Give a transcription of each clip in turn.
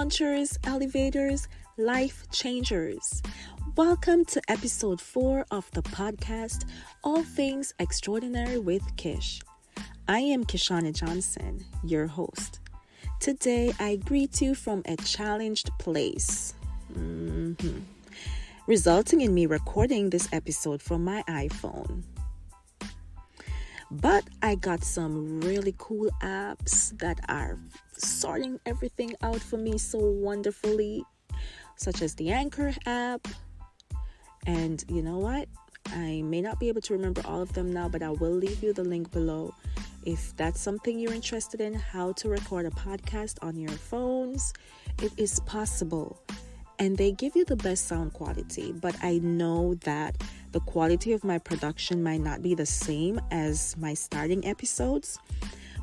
launchers, elevators, life changers. Welcome to episode 4 of the podcast, All Things Extraordinary with Kish. I am Kishana Johnson, your host. Today, I greet you from a challenged place, resulting in me recording this episode from my iPhone. But I got some really cool apps that are sorting everything out for me so wonderfully, such as the Anchor app. And you know what? I may not be able to remember all of them now, but I will leave you the link below. If that's something you're interested in, how to record a podcast on your phones, it is possible. And they give you the best sound quality, but I know that the quality of my production might not be the same as my starting episodes.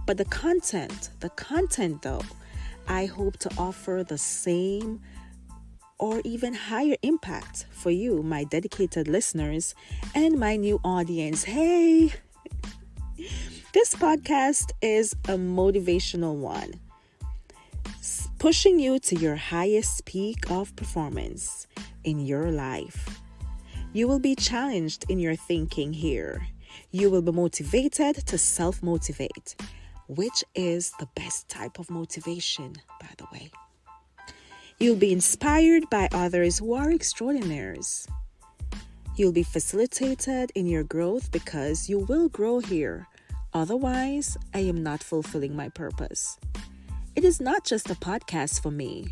But the content though, I hope to offer the same or even higher impact for you, my dedicated listeners, and my new audience. Hey! This podcast is a motivational one, pushing you to your highest peak of performance in your life. You will be challenged in your thinking here. You will be motivated to self-motivate, which is the best type of motivation, by the way. You'll be inspired by others who are extraordinaires. You'll be facilitated in your growth because you will grow here. Otherwise, I am not fulfilling my purpose. It is not just a podcast for me.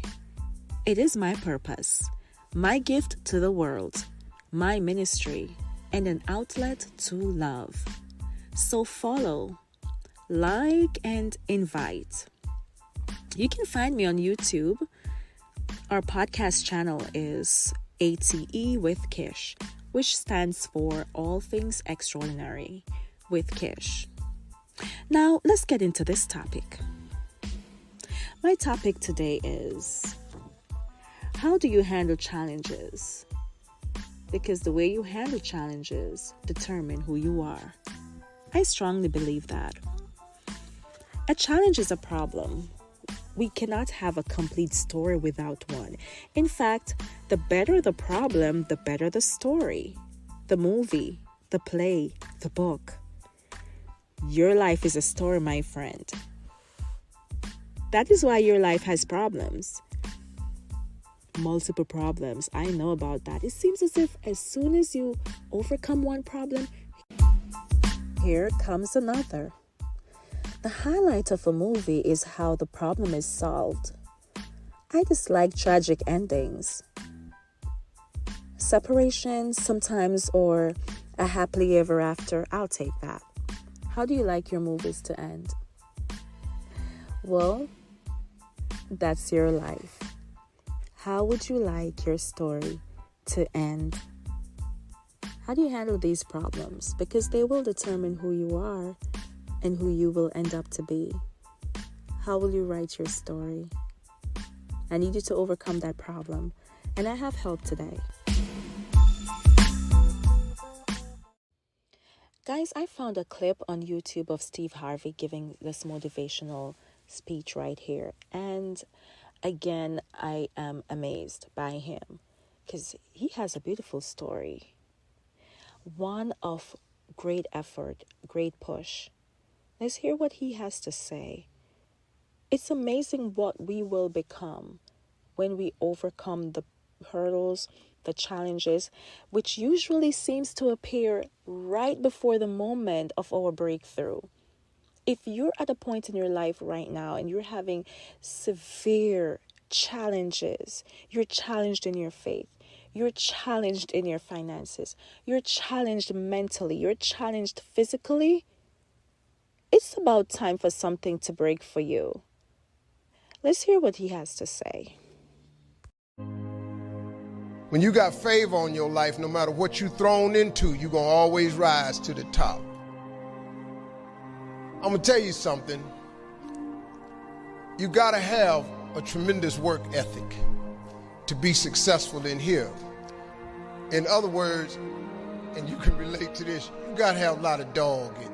It is my purpose, my gift to the world, my ministry, and an outlet to love. So follow, like, and invite. You can find me on YouTube. Our podcast channel is ATE with Kish, which stands for All Things Extraordinary with Kish. Now, let's get into this topic. My topic today is, how do you handle challenges? Because the way you handle challenges determine who you are. I strongly believe that. A challenge is a problem. We cannot have a complete story without one. In fact, the better the problem, the better the story, the movie, the play, the book. Your life is a story, my friend. That is why your life has problems. Multiple problems. I know about that. It seems as if as soon as you overcome one problem, here comes another. The highlight of a movie is how the problem is solved. I dislike tragic endings. Separation sometimes, or a happily ever after, I'll take that. How do you like your movies to end? Well, that's your life. How would you like your story to end? How do you handle these problems? Because they will determine who you are and who you will end up to be. How will you write your story? I need you to overcome that problem, and I have help today. Guys, I found a clip on YouTube of Steve Harvey giving this motivational speech right here. And again, I am amazed by him because he has a beautiful story. One of great effort, great push. Let's hear what he has to say. It's amazing what we will become when we overcome the hurdles, the challenges, which usually seems to appear right before the moment of our breakthrough. If you're at a point in your life right now and you're having severe challenges, you're challenged in your faith, you're challenged in your finances, you're challenged mentally, you're challenged physically, it's about time for something to break for you. Let's hear what he has to say. When you got favor on your life, no matter what you're thrown into, you're going to always rise to the top. I'm going to tell you something. You got to have a tremendous work ethic to be successful in here. In other words, and you can relate to this, you got to have a lot of dog in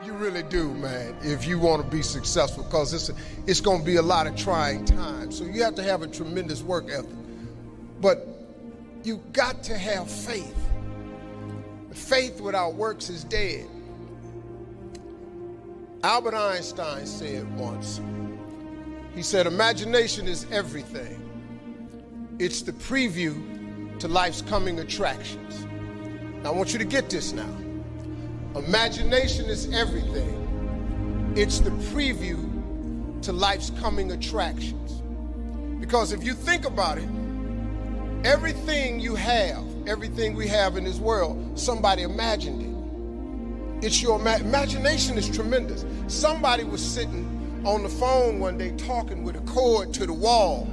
you. You really do, man, if you want to be successful, because it's going to be a lot of trying times. So you have to have a tremendous work ethic. But you got to have faith. Faith without works is dead. Albert Einstein said once, he said, imagination is everything. It's the preview to life's coming attractions. Now, I want you to get this now. Imagination is everything. It's the preview to life's coming attractions. Because if you think about it, everything you have, everything we have in this world, somebody imagined it. It's your imagination is tremendous. Somebody was sitting on the phone one day talking with a cord to the wall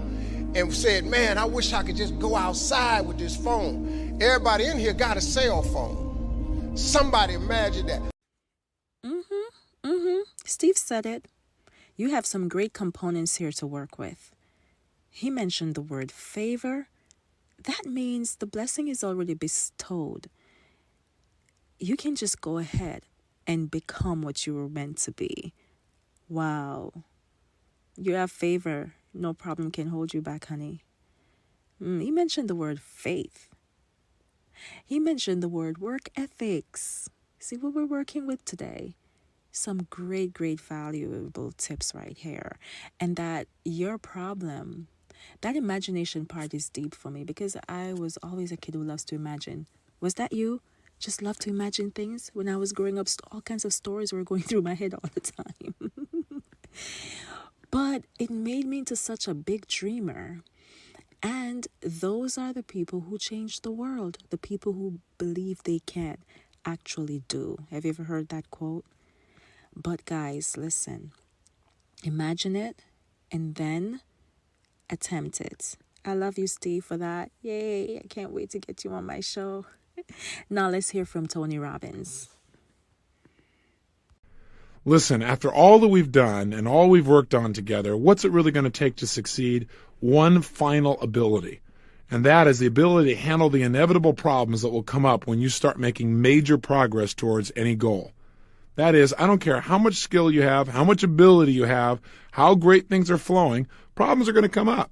and said, man, I wish I could just go outside with this phone. Everybody in here got a cell phone. Somebody imagined that. Steve said it. You have some great components here to work with. He mentioned the word favor. That means the blessing is already bestowed. You can just go ahead and become what you were meant to be. Wow. You have favor. No problem can hold you back, honey. He mentioned the word faith. He mentioned the word work ethics. See what we're working with today? Some great valuable tips right here. And that your problem, that imagination part is deep for me, because I was always a kid who loves to imagine. Was that you? Just love to imagine things? When I was growing up, all kinds of stories were going through my head all the time. But it made me into such a big dreamer. And those are the people who change the world. The people who believe they can actually do. Have you ever heard that quote? But guys, listen. Imagine it and then attempt it. I love you, Steve, for that. Yay, I can't wait to get you on my show. Now let's hear from Tony Robbins. Listen, after all that we've done and all we've worked on together, what's it really going to take to succeed? One final ability. And that is the ability to handle the inevitable problems that will come up when you start making major progress towards any goal. That is, I don't care how much skill you have, how much ability you have, how great things are flowing, problems are going to come up.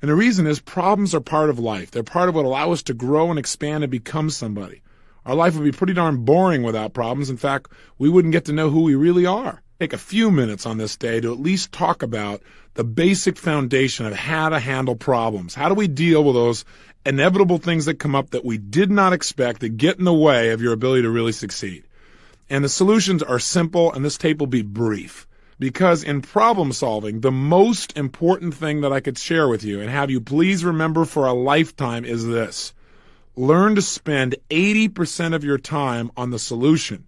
And the reason is problems are part of life. They're part of what allow us to grow and expand and become somebody. Our life would be pretty darn boring without problems. In fact, we wouldn't get to know who we really are. Take a few minutes on this day to at least talk about the basic foundation of how to handle problems. How do we deal with those inevitable things that come up that we did not expect that get in the way of your ability to really succeed? And the solutions are simple, and this tape will be brief. Because in problem solving, the most important thing that I could share with you and have you please remember for a lifetime is this. Learn to spend 80% of your time on the solution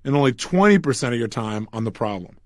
and only 20% of your time on the problem.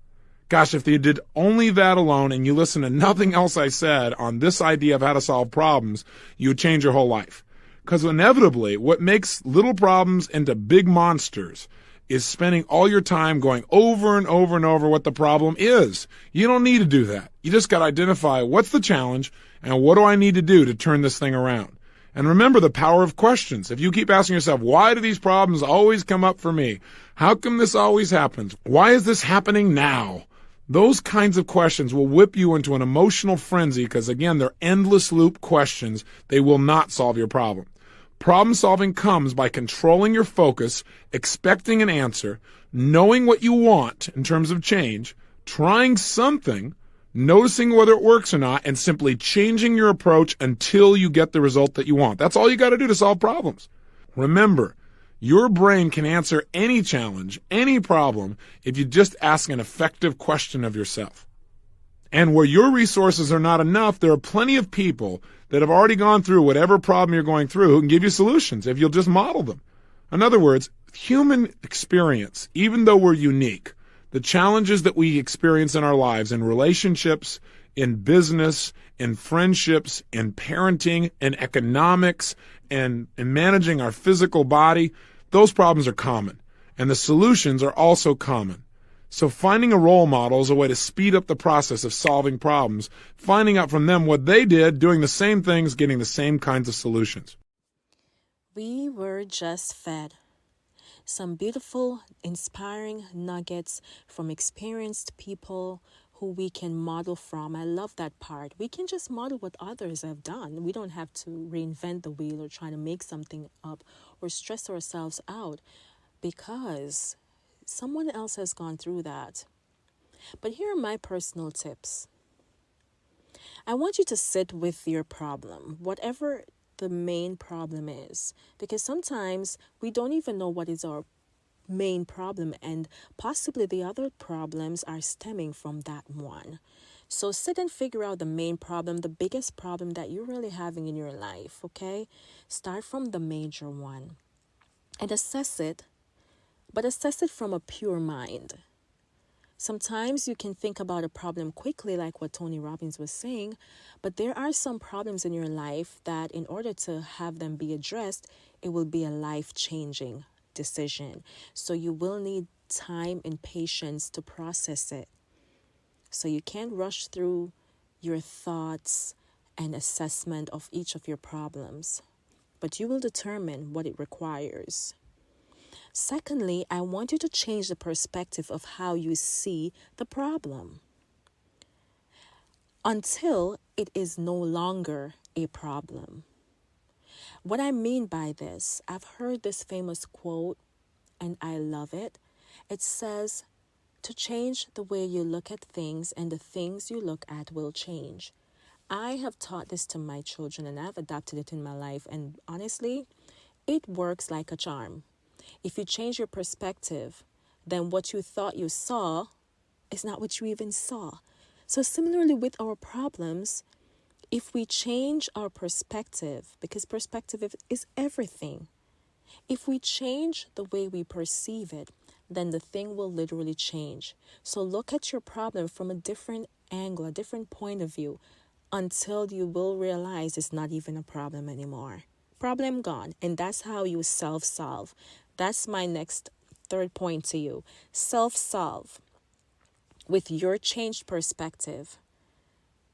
Gosh, if you did only that alone and you listen to nothing else I said on this idea of how to solve problems, you would change your whole life. Because inevitably, what makes little problems into big monsters is spending all your time going over and over and over what the problem is. You don't need to do that. You just got to identify what's the challenge and what do I need to do to turn this thing around. And remember the power of questions. If you keep asking yourself, why do these problems always come up for me? How come this always happens? Why is this happening now? Those kinds of questions will whip you into an emotional frenzy because, again, they're endless loop questions. They will not solve your problem. Problem solving comes by controlling your focus, expecting an answer, knowing what you want in terms of change, trying something, noticing whether it works or not, and simply changing your approach until you get the result that you want. That's all you got to do to solve problems. Remember, your brain can answer any challenge, any problem, if you just ask an effective question of yourself. And where your resources are not enough, there are plenty of people that have already gone through whatever problem you're going through who can give you solutions if you'll just model them. In other words, human experience, even though we're unique, the challenges that we experience in our lives, in relationships, in business, in friendships, in parenting, in economics, and in managing our physical body, those problems are common. And the solutions are also common. So finding a role model is a way to speed up the process of solving problems, finding out from them what they did, doing the same things, getting the same kinds of solutions. We were just fed. some beautiful, inspiring nuggets from experienced people who we can model from. I love that part. We can just model what others have done. We don't have to reinvent the wheel or try to make something up or stress ourselves out because someone else has gone through that. But here are my personal tips. I want you to sit with your problem, whatever the main problem is, because sometimes we don't even know what is our main problem, and possibly the other problems are stemming from that one. So sit and figure out the main problem, the biggest problem that you're really having in your life, okay? Start from the major one and assess it, but assess it from a pure mind. Sometimes you can think about a problem quickly, like what Tony Robbins was saying, but there are some problems in your life that in order to have them be addressed, it will be a life-changing decision. So you will need time and patience to process it. So you can't rush through your thoughts and assessment of each of your problems, but you will determine what it requires. Secondly, I want you to change the perspective of how you see the problem until it is no longer a problem. What I mean by this, I've heard this famous quote and I love it. It says, to change the way you look at things and the things you look at will change. I have taught this to my children and I've adopted it in my life, and honestly, it works like a charm. If you change your perspective, then what you thought you saw is not what you even saw. So similarly with our problems, if we change our perspective, because perspective is everything, if we change the way we perceive it, then the thing will literally change. So look at your problem from a different angle, a different point of view, until you will realize it's not even a problem anymore. Problem gone. And that's how you self-solve. That's my next third point to you. Self-solve with your changed perspective,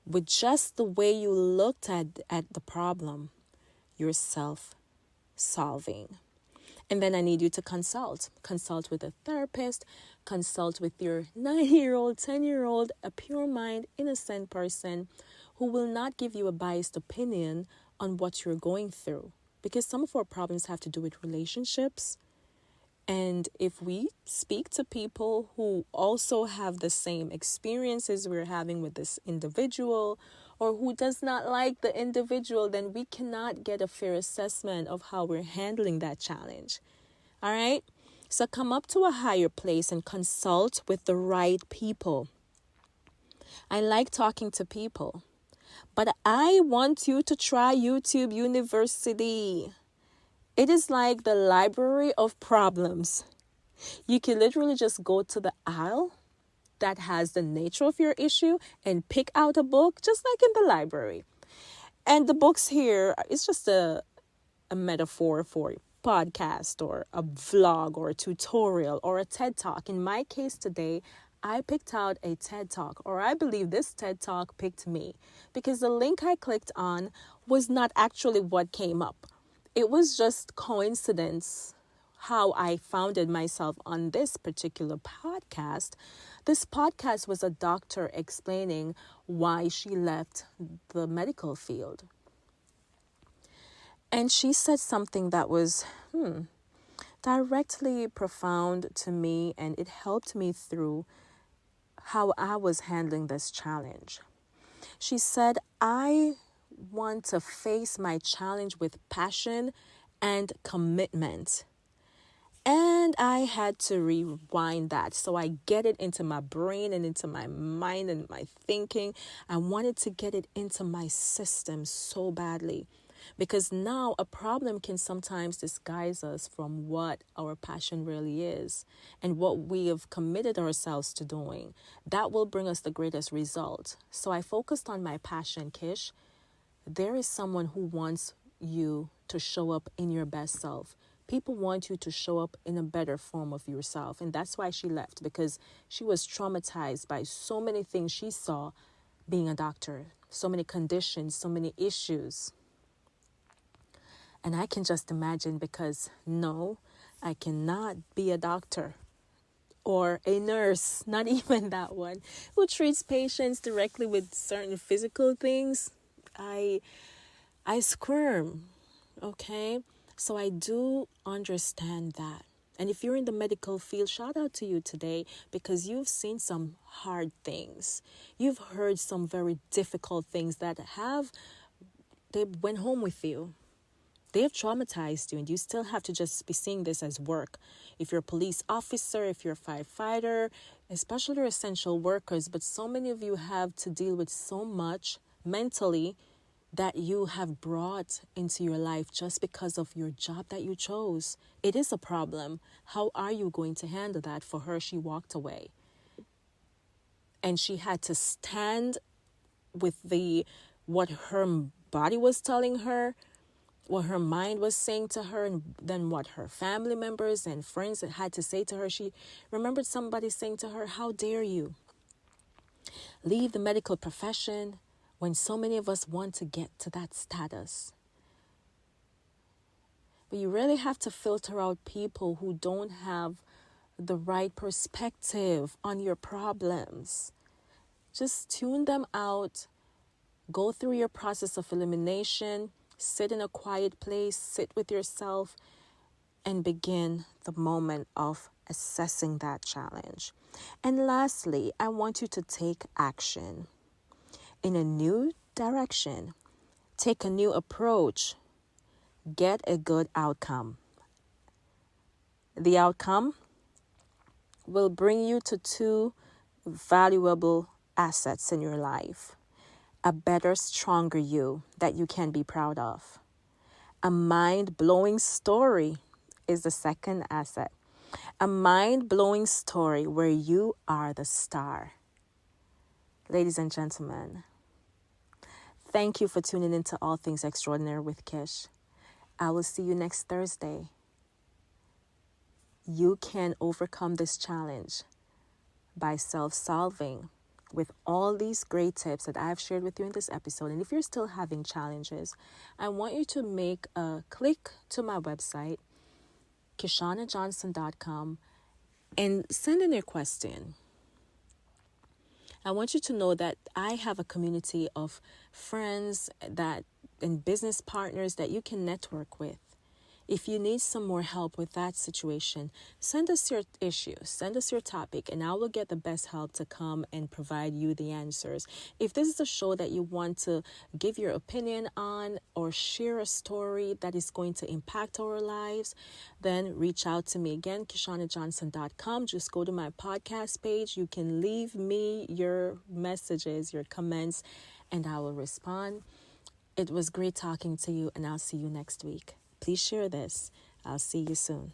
with just the way you looked at the problem, you're self-solving. And then I need you to consult. Consult with a therapist. Consult with your 9-year-old, 10-year-old, a pure mind, innocent person who will not give you a biased opinion on what you're going through. Because some of our problems have to do with relationships. And if we speak to people who also have the same experiences we're having with this individual, or who does not like the individual, then we cannot get a fair assessment of how we're handling that challenge. All right? So come up to a higher place and consult with the right people. I like talking to people, but I want you to try YouTube University. It is like the library of problems. You can literally just go to the aisle that has the nature of your issue and pick out a book, just like in the library. And the books here, it's just a metaphor for a podcast or a vlog or a tutorial or a TED Talk. In my case today, I picked out a TED Talk, or I believe this TED Talk picked me, because the link I clicked on was not actually what came up. It was just coincidence how I founded myself on this particular podcast. This podcast was a doctor explaining why she left the medical field. And she said something that was directly profound to me, and it helped me through how I was handling this challenge. She said, I want to face my challenge with passion and commitment. And I had to rewind that so I get it into my brain and into my mind and my thinking. I wanted to get it into my system so badly, because now a problem can sometimes disguise us from what our passion really is and what we have committed ourselves to doing. That will bring us the greatest result. So I focused on my passion, Kish. There is someone who wants you to show up in your best self. People want you to show up in a better form of yourself. And that's why she left, because she was traumatized by so many things she saw being a doctor, so many conditions, so many issues. And I can just imagine, because no, I cannot be a doctor or a nurse, not even that one, who treats patients directly with certain physical things. I squirm, okay? So I do understand that. And if you're in the medical field, shout out to you today, because you've seen some hard things. You've heard some very difficult things that they went home with you. They have traumatized you, and you still have to just be seeing this as work. If you're a police officer, if you're a firefighter, especially your essential workers, but so many of you have to deal with so much mentally that you have brought into your life just because of your job that you chose. It is a problem. How are you going to handle that? For her, she walked away. And she had to stand with what her body was telling her, what her mind was saying to her, and then what her family members and friends had to say to her. She remembered somebody saying to her, "How dare you leave the medical profession when so many of us want to get to that status?" But you really have to filter out people who don't have the right perspective on your problems. Just tune them out. Go through your process of elimination. Sit in a quiet place. Sit with yourself and begin the moment of assessing that challenge. And lastly, I want you to take action in a new direction. Take a new approach. Get a good outcome. The outcome will bring you to two valuable assets in your life. A better, stronger you that you can be proud of. A mind-blowing story is the second asset. A mind-blowing story where you are the star. Ladies and gentlemen, thank you for tuning into All Things Extraordinary with Kish. I will see you next Thursday. You can overcome this challenge by self-solving with all these great tips that I've shared with you in this episode. And if you're still having challenges, I want you to make a click to my website, KishanaJohnson.com, and send in your question. I want you to know that I have a community of friends and business partners that you can network with. If you need some more help with that situation, send us your issue, send us your topic, and I will get the best help to come and provide you the answers. If this is a show that you want to give your opinion on or share a story that is going to impact our lives, then reach out to me. Again, KishanaJohnson.com. Just go to my podcast page. You can leave me your messages, your comments, and I will respond. It was great talking to you, and I'll see you next week. Please share this. I'll see you soon.